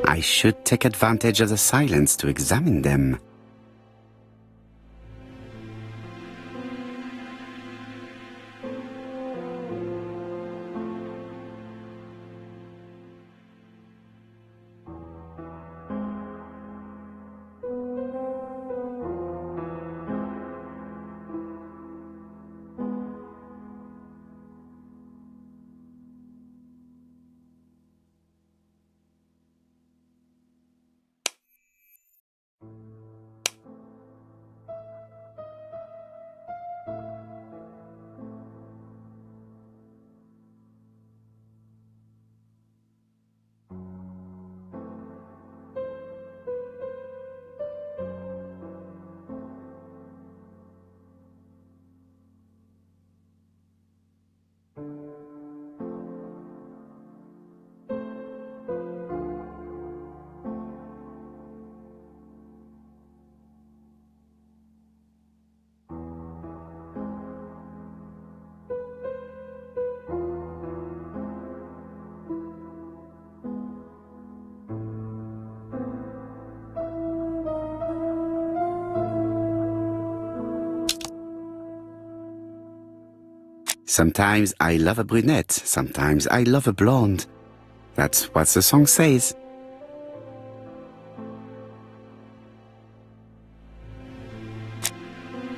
I should take advantage of the silence to examine them. Sometimes I love a brunette, sometimes I love a blonde. That's what the song says.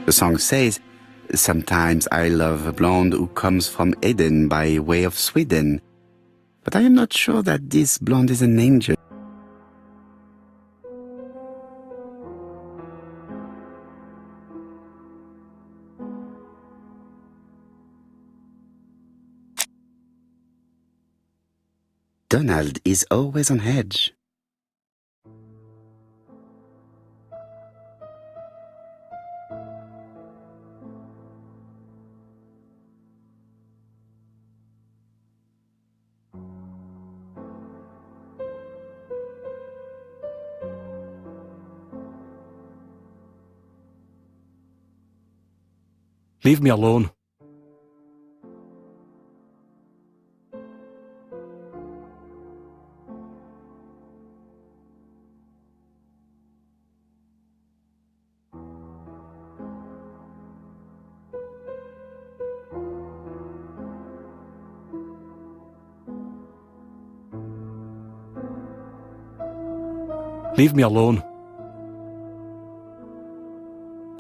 The song says, sometimes I love a blonde who comes from Eden by way of Sweden. But I am not sure that this blonde is an angel. Donald is always on edge. Leave me alone. Leave me alone.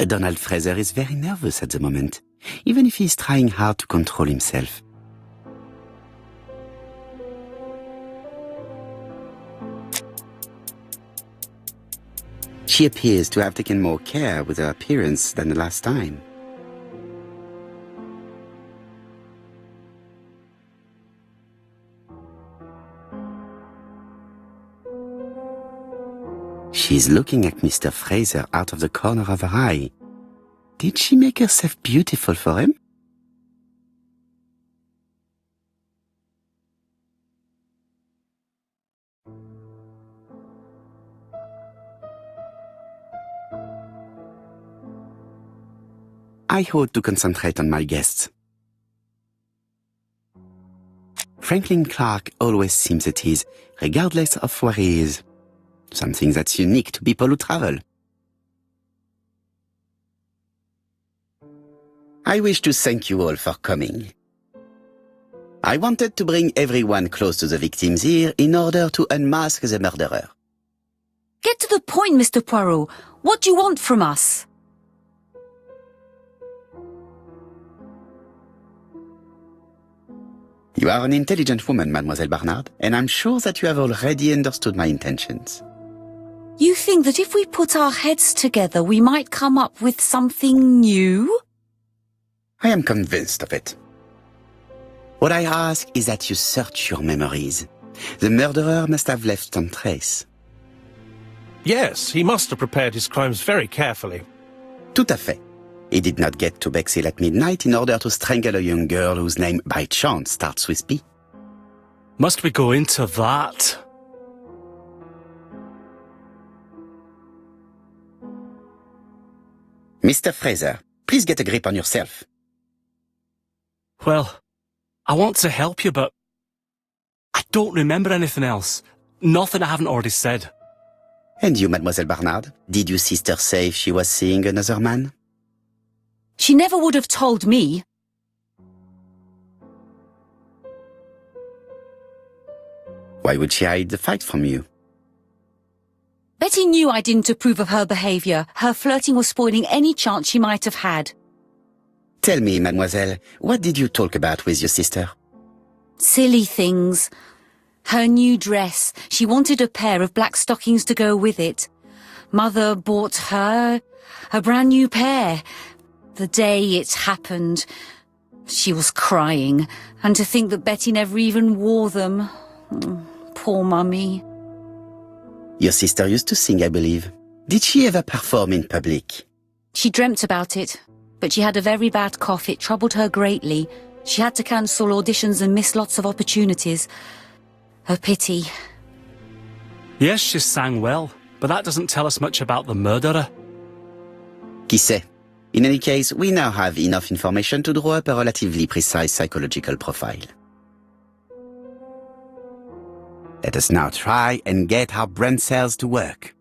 Donald Fraser is very nervous at the moment, even if he is trying hard to control himself. She appears to have taken more care with her appearance than the last time. She's looking at Mr. Fraser out of the corner of her eye. Did she make herself beautiful for him? I ought to concentrate on my guests. Franklin Clark always seems at ease, regardless of where he is. Something that's unique to people who travel. I wish to thank you all for coming. I wanted to bring everyone close to the victims here in order to unmask the murderer. Get to the point, Mr. Poirot. What do you want from us? You are an intelligent woman, Mademoiselle Barnard, and I'm sure that you have already understood my intentions. You think that if we put our heads together, we might come up with something new? I am convinced of it. What I ask is that you search your memories. The murderer must have left some trace. Yes, he must have prepared his crimes very carefully. Tout à fait. He did not get to Bexhill at midnight in order to strangle a young girl whose name by chance starts with P. Must we go into that? Mr. Fraser, please get a grip on yourself. Well, I want to help you, but I don't remember anything else. Nothing I haven't already said. And you, Mademoiselle Barnard? Did your sister say she was seeing another man? She never would have told me. Why would she hide the fact from you? Betty knew I didn't approve of her behaviour. Her flirting was spoiling any chance she might have had. Tell me, mademoiselle, what did you talk about with your sister? Silly things. Her new dress. She wanted a pair of black stockings to go with it. Mother bought her a brand new pair. The day it happened, she was crying. And to think that Betty never even wore them. Poor Mummy. Your sister used to sing, I believe. Did she ever perform in public? She dreamt about it, but she had a very bad cough. It troubled her greatly. She had to cancel auditions and miss lots of opportunities. A pity. Yes, she sang well, but that doesn't tell us much about the murderer. Qui sait? In any case, we now have enough information to draw up a relatively precise psychological profile. Let us now try and get our brain cells to work.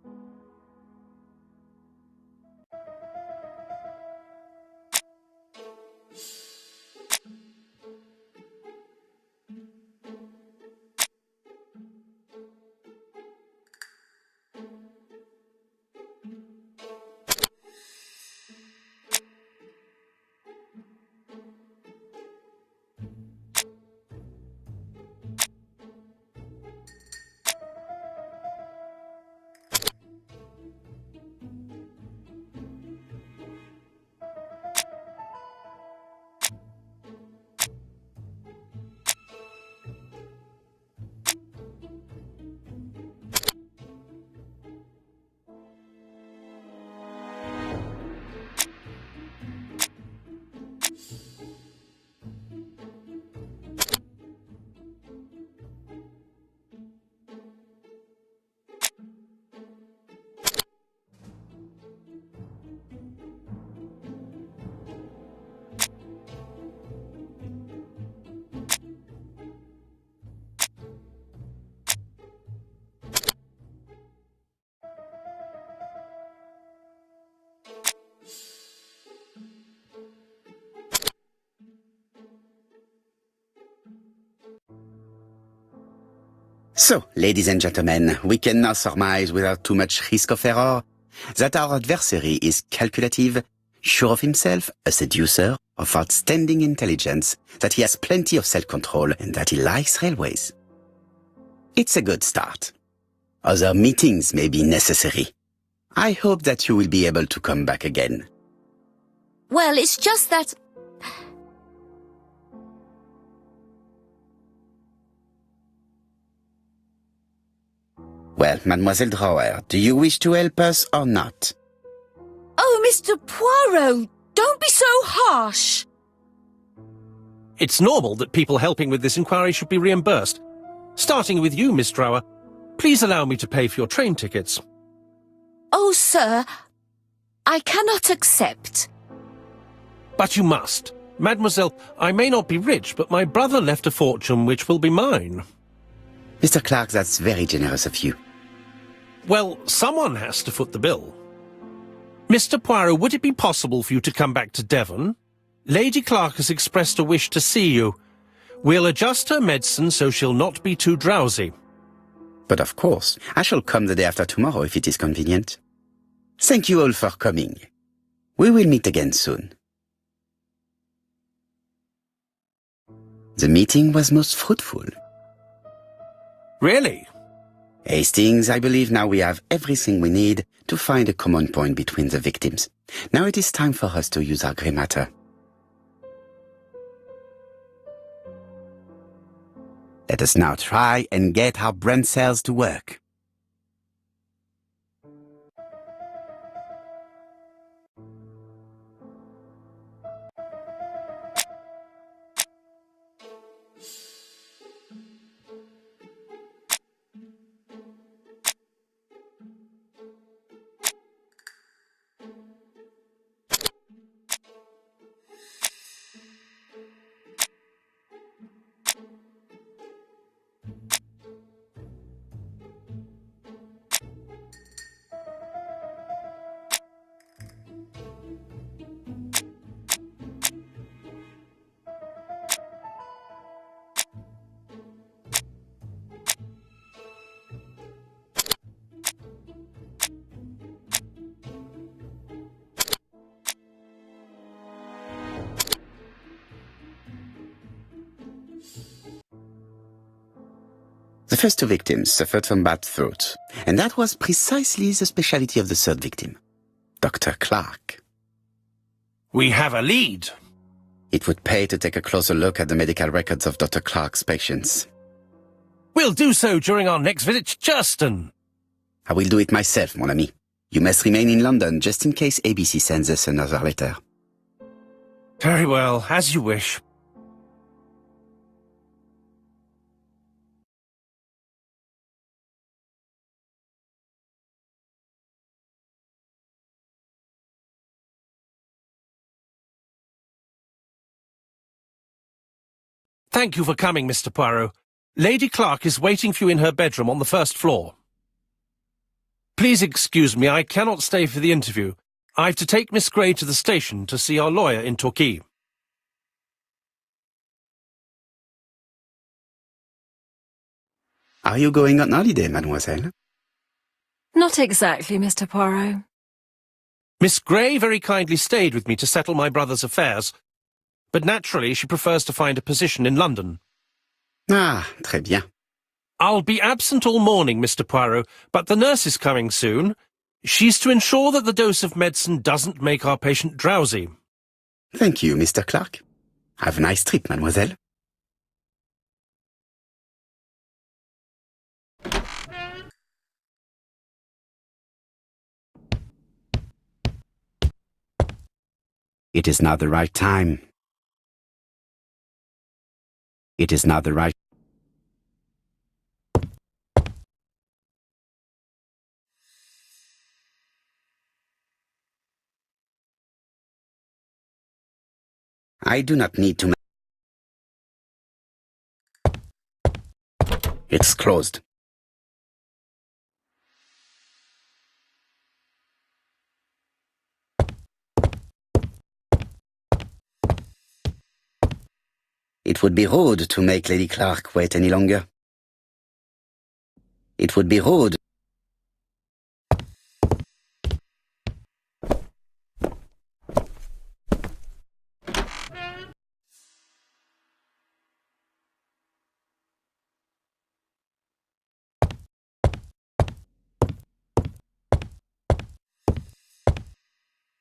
So, ladies and gentlemen, we can now surmise without too much risk of error that our adversary is calculative, sure of himself, a seducer, of outstanding intelligence, that he has plenty of self-control, and that he likes railways. It's a good start. Other meetings may be necessary. I hope that you will be able to come back again. Well, it's just that... Well, Mademoiselle Drower, do you wish to help us or not? Oh, Mr. Poirot, don't be so harsh. It's normal that people helping with this inquiry should be reimbursed. Starting with you, Miss Drower. Please allow me to pay for your train tickets. Oh, sir, I cannot accept. But you must. Mademoiselle, I may not be rich, but my brother left a fortune which will be mine. Mr. Clark, that's very generous of you. Well, someone has to foot the bill. Mr. Poirot, would it be possible for you to come back to Devon? Lady Clark has expressed a wish to see you. We'll adjust her medicine so she'll not be too drowsy. But of course, I shall come the day after tomorrow if it is convenient. Thank you all for coming. We will meet again soon. The meeting was most fruitful. Really? Hastings, I believe now we have everything we need to find a common point between the victims. Now it is time for us to use our grey matter. Let us now try and get our brain cells to work. The first two victims suffered from bad throat, and that was precisely the specialty of the third victim, Dr. Clark. We have a lead. It would pay to take a closer look at the medical records of Dr. Clark's patients. We'll do so during our next visit to Churston. I will do it myself, mon ami. You must remain in London just in case ABC sends us another letter. Very well, as you wish. Thank you for coming, Mr. Poirot. Lady Clark is waiting for you in her bedroom on the first floor. Please excuse me, I cannot stay for the interview. I've to take Miss Gray to the station to see our lawyer in Torquay. Are you going on holiday, mademoiselle? Not exactly, Mr. Poirot. Miss Gray very kindly stayed with me to settle my brother's affairs, but naturally she prefers to find a position in London. Ah, très bien. I'll be absent all morning, Mr. Poirot, but the nurse is coming soon. She's to ensure that the dose of medicine doesn't make our patient drowsy. Thank you, Mr. Clark. Have a nice trip, mademoiselle. It is not the right time. It is not the right... I do not need to... It's closed. It would be rude to make Lady Clark wait any longer. It would be rude.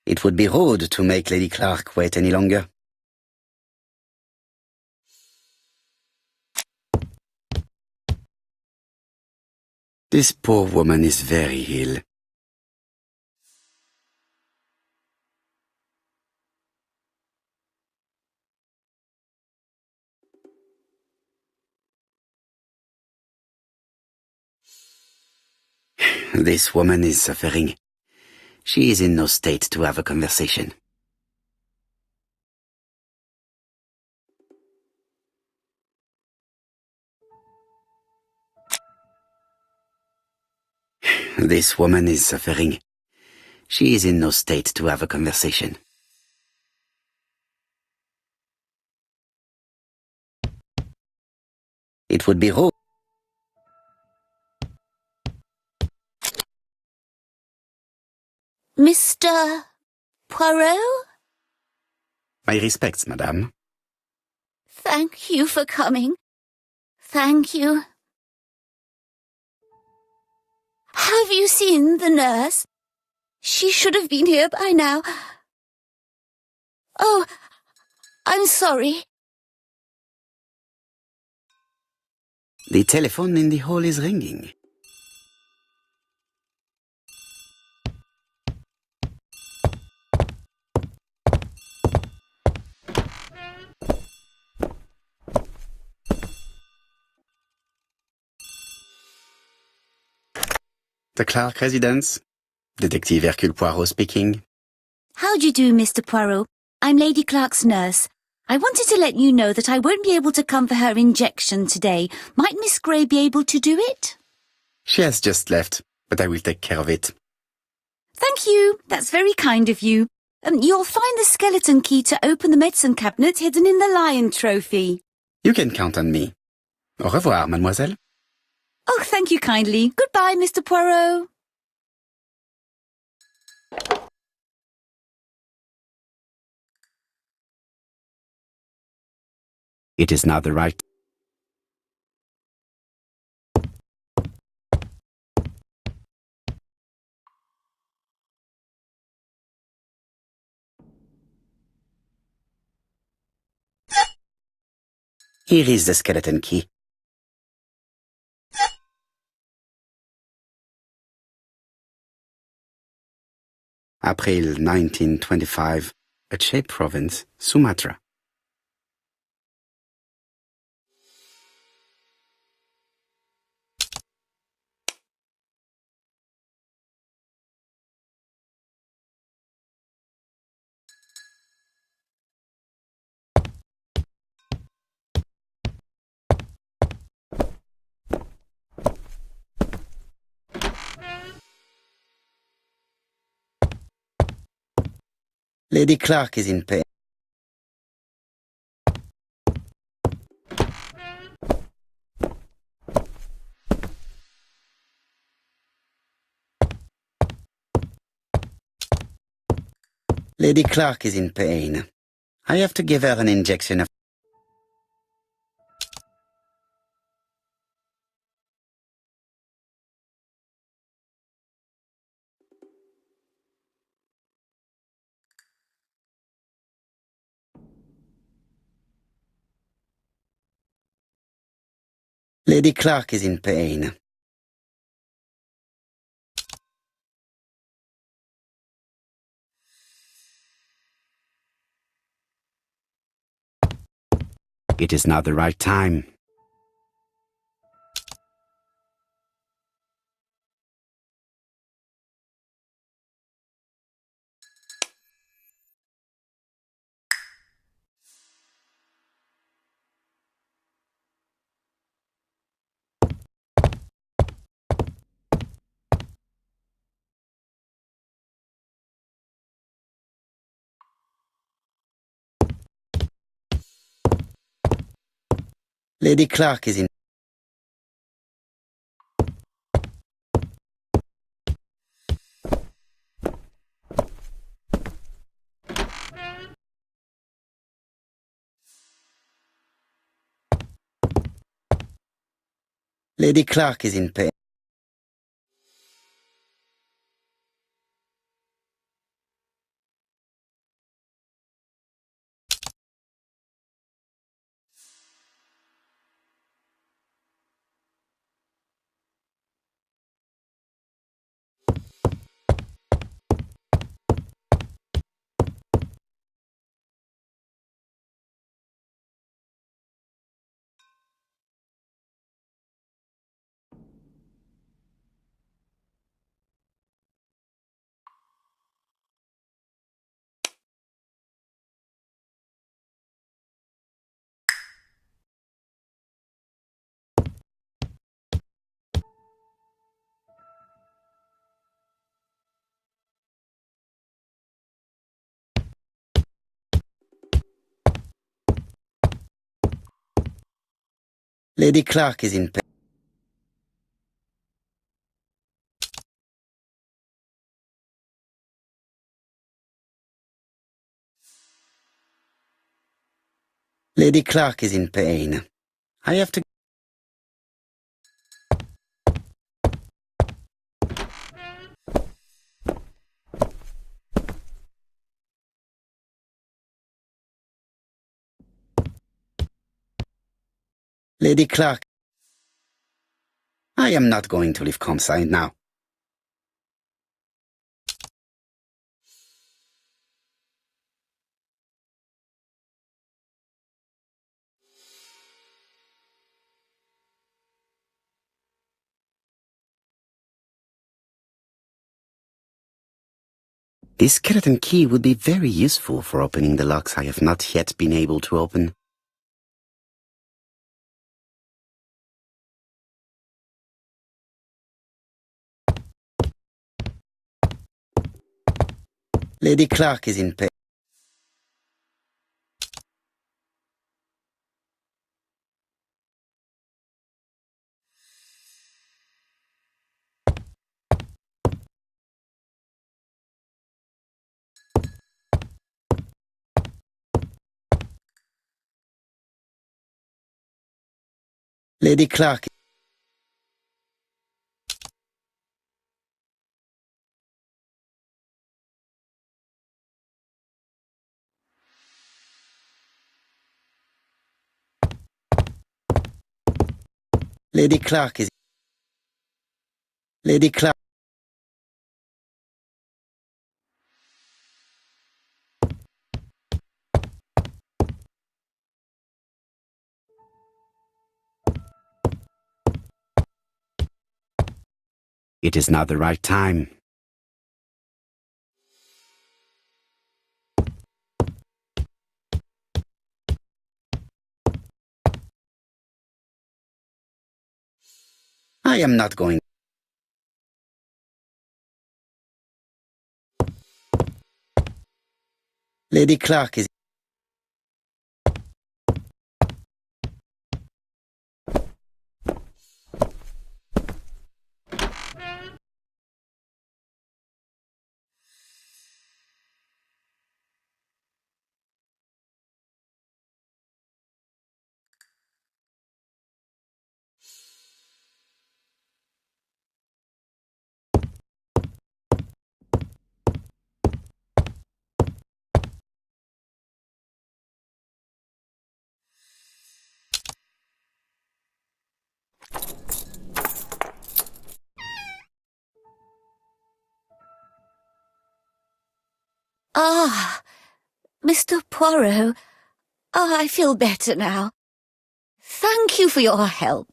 It would be rude to make Lady Clark wait any longer. This poor woman is very ill. This woman is suffering. She is in no state to have a conversation. This woman is suffering. She is in no state to have a conversation. It would be rude. Mr. Poirot? My respects, madame. Thank you for coming. Thank you. Have you seen the nurse? She should have been here by now. Oh, I'm sorry. The telephone in the hall is ringing. The Clark residence. Detective Erküll Pуаро speaking. How do you do, Mr. Poirot? I'm Lady Clark's nurse. I wanted to let you know that I won't be able to come for her injection today. Might Miss Gray be able to do it? She has just left, but I will take care of it. Thank you. That's very kind of you. You'll find the skeleton key to open the medicine cabinet hidden in the lion trophy. You can count on me. Au revoir, mademoiselle. Oh, thank you kindly. Goodbye, Mr. Poirot. It is not the right... Here is the skeleton key. April 1925, Aceh Province, Sumatra. Lady Clark is in pain. Lady Clark is in pain. I have to give her an injection of... Lady Clark is in pain. It is not the right time. Lady Clark is in... Lady Clark is in pain. Lady Clark is in pain. Lady Clark is in pain. I have to... Lady Clark. I am not going to leave Comside now. This skeleton key would be very useful for opening the locks I have not yet been able to open. Lady Clark is in pain. Lady Clark. Lady Clark is... Lady Clark... It is not the right time. I am not going. Lady Clark is... Ah, Mr. Poirot. Ah, I feel better now. Thank you for your help.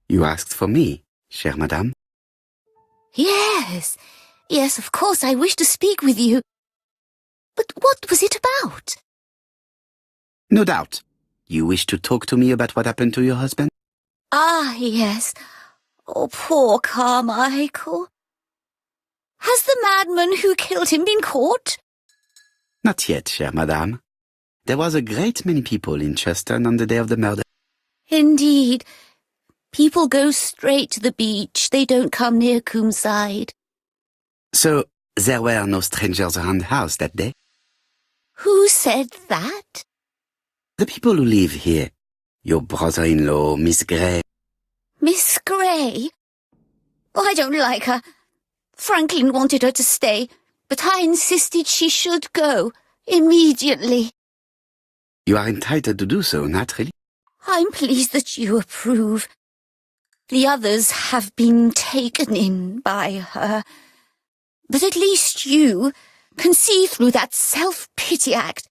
You asked for me, chère madame? Yes, yes, of course, I wish to speak with you. But what was it about? No doubt. You wish to talk to me about what happened to your husband? Ah, yes. Oh, poor Carmichael. Has the madman who killed him been caught? Not yet, chère madame. There was a great many people in Cheston on the day of the murder. Indeed. People go straight to the beach. They don't come near Coomside. So, there were no strangers around the house that day? Who said that? The people who live here. Your brother-in-law, Miss Gray. Miss Gray? Oh, I don't like her. Franklin wanted her to stay, but I insisted she should go, immediately. You are entitled to do so, naturally. I'm pleased that you approve. The others have been taken in by her. But at least you can see through that self-pity act.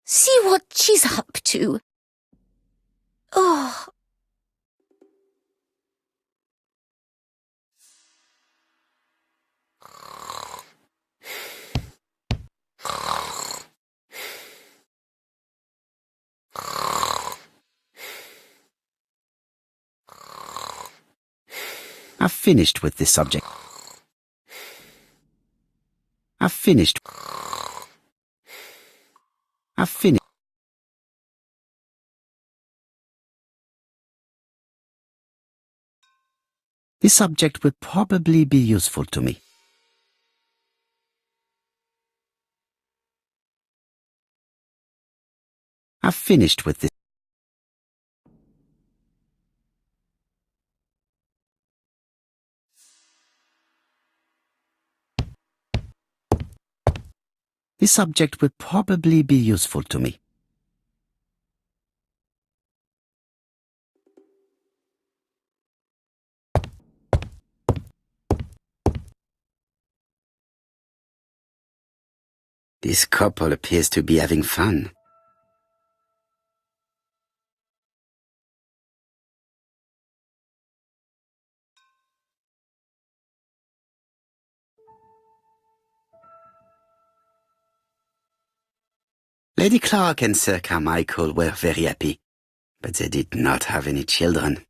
See what she's up to. Oh. I've finished with this subject. I've finished. This subject will probably be useful to me. I've finished with this. This subject will probably be useful to me. This couple appears to be having fun. Lady Clark and Sir Carmichael were very happy, but they did not have any children.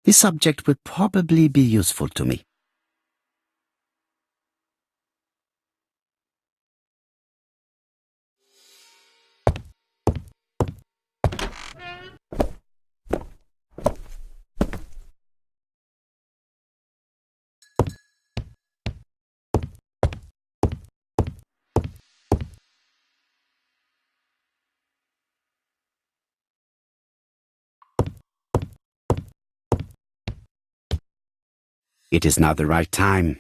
This subject will probably be useful to me. It is not the right time.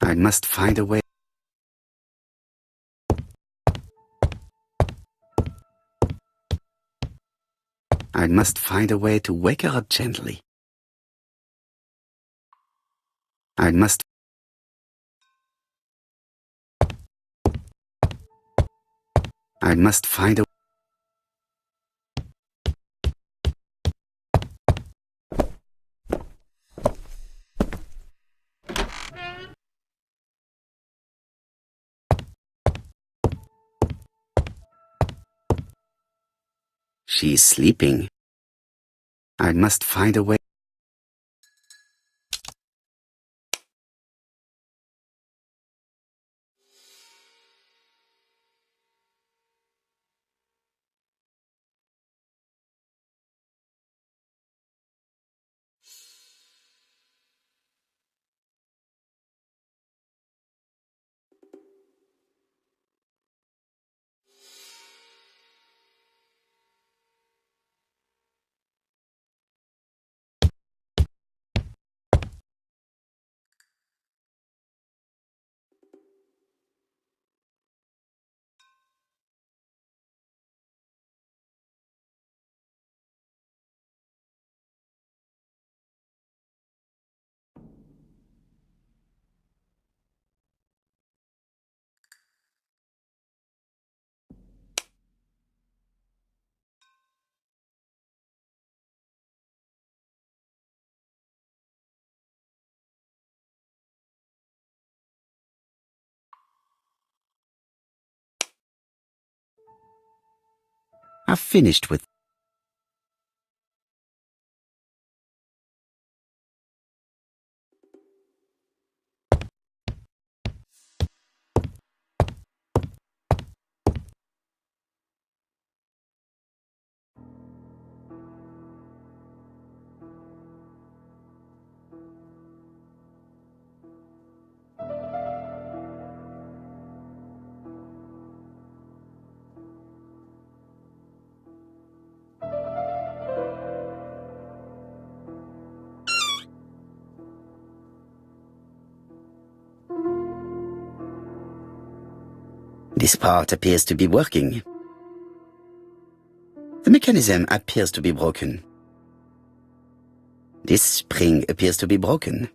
I must find a way. I must find a way to wake her up gently. I must find a She is sleeping. I must find a way. I've finished with. This part appears to be working. The mechanism appears to be broken. This spring appears to be broken.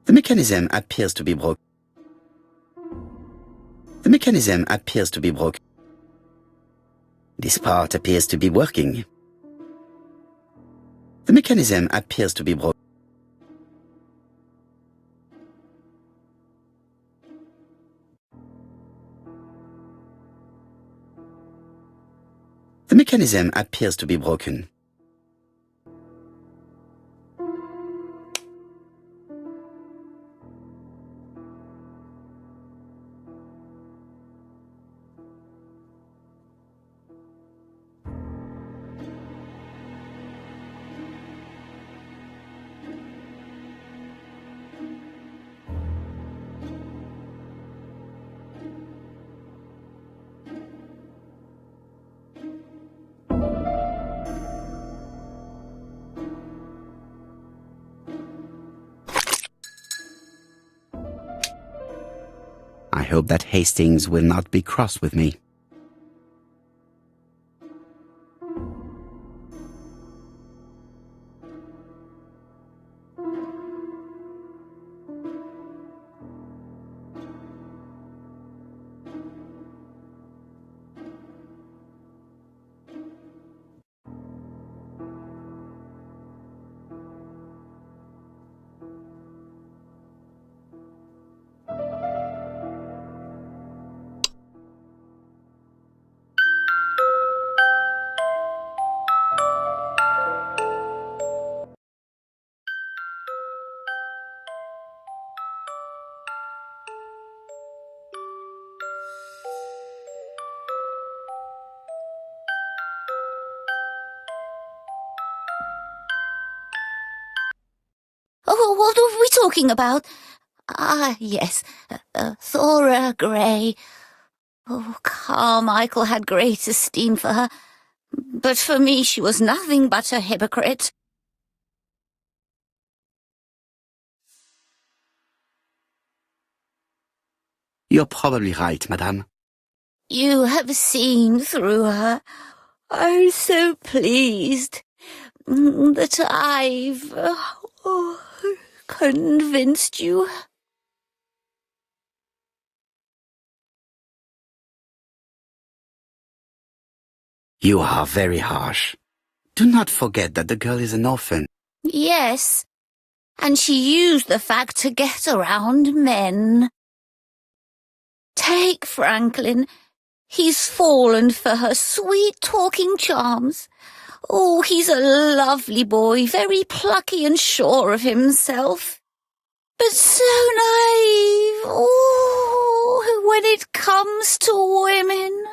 The mechanism appears to be broken. The mechanism appears to be broken. This part appears to be working. The mechanism appears to be broken. The mechanism appears to be broken. I hope that Hastings will not be cross with me. What were we talking about? Ah, yes, Thora Grey. Oh, Carmichael had great esteem for her, but for me she was nothing but a hypocrite. You're probably right, madame. You have seen through her. I'm so pleased that I've convinced you. You are very harsh. Do not forget that the girl is an orphan. Yes, and she used the fact to get around men. Take Franklin. He's fallen for her sweet-talking charms. Oh, he's a lovely boy, very plucky and sure of himself. But so naive, oh, when it comes to women.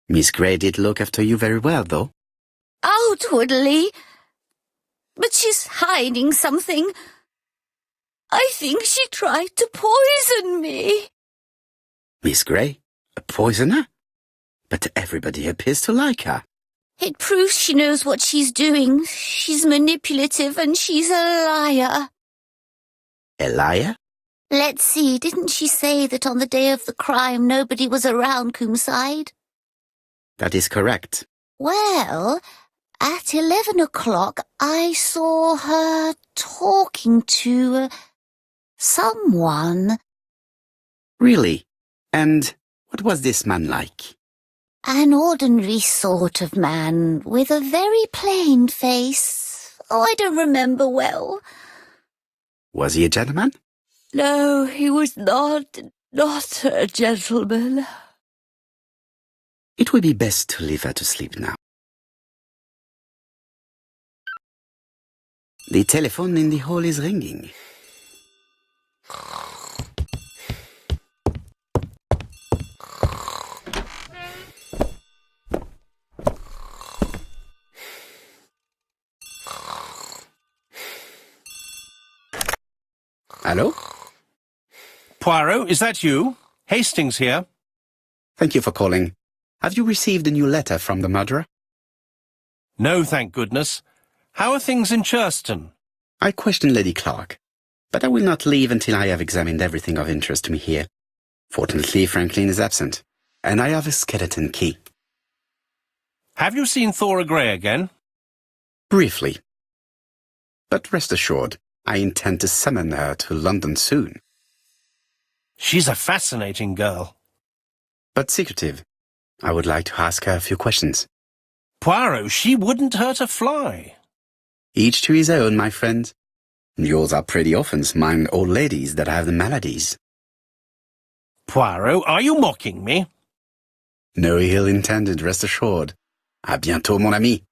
Miss Grey did look after you very well, though. Outwardly. But she's hiding something. I think she tried to poison me. Miss Grey? A poisoner? But everybody appears to like her. It proves she knows what she's doing. She's manipulative and she's a liar. A liar? Let's see, didn't she say that on the day of the crime nobody was around Coomside? That is correct. Well, at 11 o'clock I saw her talking to someone. Really? And what was this man like? An ordinary sort of man with a very plain face. Oh, I don't remember well. Was he a gentleman? No, he was not a gentleman. It would be best to leave her to sleep now. The telephone in the hall is ringing. Hello? Poirot, is that you? Hastings here. Thank you for calling. Have you received a new letter from the murderer? No, thank goodness. How are things in Churston? I questioned Lady Clark, but I will not leave until I have examined everything of interest to me here. Fortunately, Franklin is absent, and I have a skeleton key. Have you seen Thora Grey again? Briefly. But rest assured, I intend to summon her to London soon. She's a fascinating girl. But secretive. I would like to ask her a few questions. Poirot, she wouldn't hurt a fly. Each to his own, my friend. Yours are pretty orphans, mine old ladies that have the maladies. Poirot, are you mocking me? No ill intended, rest assured. À bientôt, mon ami.